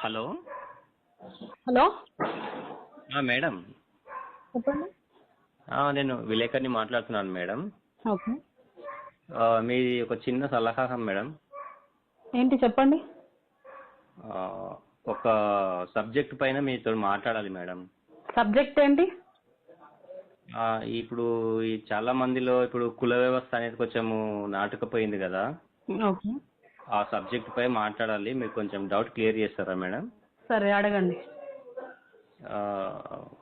Hello. Hello madam. చెప్పండి. నేను విలేకరిని మాట్లాడుతున్నాను మేడం. ఓకే. మీది ఒక చిన్న సలహా మేడం. ఏంటి చెప్పండి. ఆ, ఒక సబ్జెక్ట్ పైన మీతో మాట్లాడాలి మేడం. సబ్జెక్ట్ ఏంటి? ఇప్పుడు ఈ చాలా మందిలో ఇప్పుడు కుల వ్యవస్థ అనేది కొంచెము నాటుకుపోయింది కదా. ఓకే. ఆ సబ్జెక్ట్ పై మాట్లాడాలి. మీరు కొంచెం డౌట్ క్లియర్ చేస్తారా మేడం? సరే అడగండి. ఆ,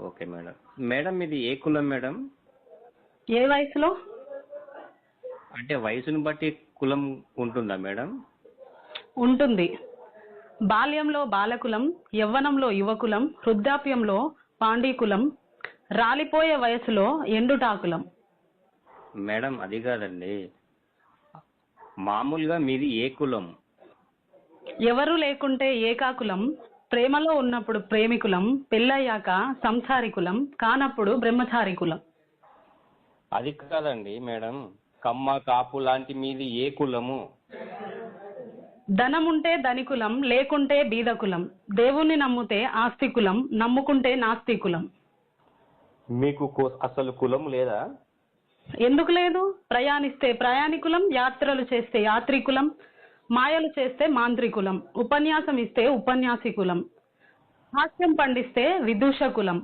ఓకే మేడం. మేడం మీది ఏ కులం మేడం? ఏ వయసులో? అంటే వయసును బట్టి కులం ఉంటుందా మేడం? ఉంటుంది. బాల్యంలో బాలకులం, యవ్వనంలో యువకులం, వృద్ధాప్యంలో పాండీకులం, రాలిపోయే వయసులో ఎండుటాకులం. మేడం అది కాదండి, మామూలుగా మీది ఏ కులం? ఎవరు లేకుంటే ఏకాకులం, ప్రేమలో ఉన్నప్పుడు ప్రేమికులం, పెళ్ళయ్యాక సంసారికులం, కానప్పుడు బ్రహ్మచారికులం. అది కాదండి మేడం, కమ్మ కాపు లాంటి మీది ఏ కులము? ధనముంటే ధనికులం, లేకుంటే బీదకులం, దేవుణ్ణి నమ్ముతే ఆస్తికులం, నమ్ముకుంటే నాస్తికులం. మీకు అసలు కులం లేదా? ఎందుకు లేదు? ప్రయాణిస్తే ప్రయాణికులం, యాత్రలు చేస్తే యాత్రికులం, మాయలు చేస్తే మాంత్రికులం, ఉపన్యాసం ఇస్తే ఉపన్యాసికులం, హాస్యం పండిస్తే విదూషకులం,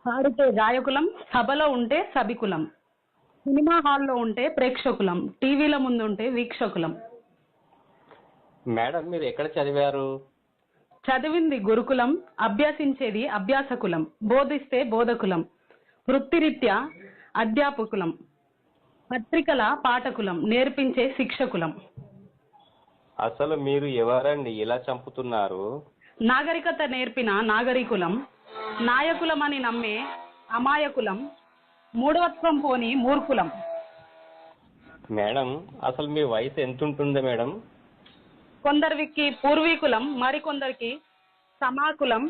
పాడితే గాయకులం, సభలో ఉంటే సభికులం, సినిమా హాల్లో ఉంటే ప్రేక్షకులం, టీవీల ముందుంటే వీక్షకులం. మేడం మీరు ఎక్కడ చదివారు? చదివింది గురుకులం, అభ్యసించేది అభ్యాసకులం, బోధిస్తే బోధకులం, వృత్తిరీత్యా అధ్యాపకులం, పత్రికల పాఠకులం, నేర్పించే శిక్షకులం. అసలు మీరు ఎవరండి ఇలా చంపుతున్నారు? నాగరికత నేర్పిన నాగరికులం, నాయకులమని నమ్మే అమాయకులం, మూఢత్వం పోని మూర్ఖులం. మేడం అసలు మీ వయసు ఎంత ఉంటుంది మేడం? కొందరికి పూర్వీకులం, మరికొందరికి సమాకులం,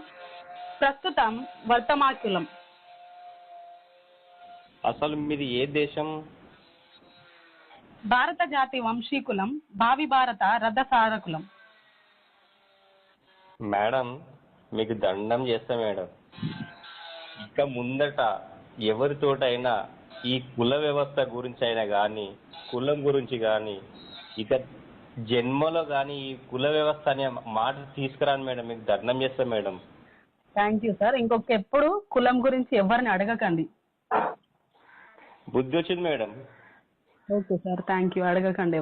ప్రస్తుతం వర్తమాకులం. అసలు మీది ఏ దేశం? భారత జాతి వంశీకులం, భావి భారత రథసారకులం. మేడం మీకు దండం చేస్తా మేడం, ఇక ముందట ఎవరితోటైనా ఈ కుల వ్యవస్థ గురించి అయినా కానీ, కులం గురించి కానీ, ఇక జన్మలో కానీ ఈ కుల వ్యవస్థ అనే మాట తీసుకురాను మేడం, మీకు దండం చేస్తా మేడం. Thank you sir. ఇంకొక ఎప్పుడు కులం గురించి ఎవరిని అడగకండి. బుద్ధి వచ్చింది madam. Okay sir, thank you. అడగకండి.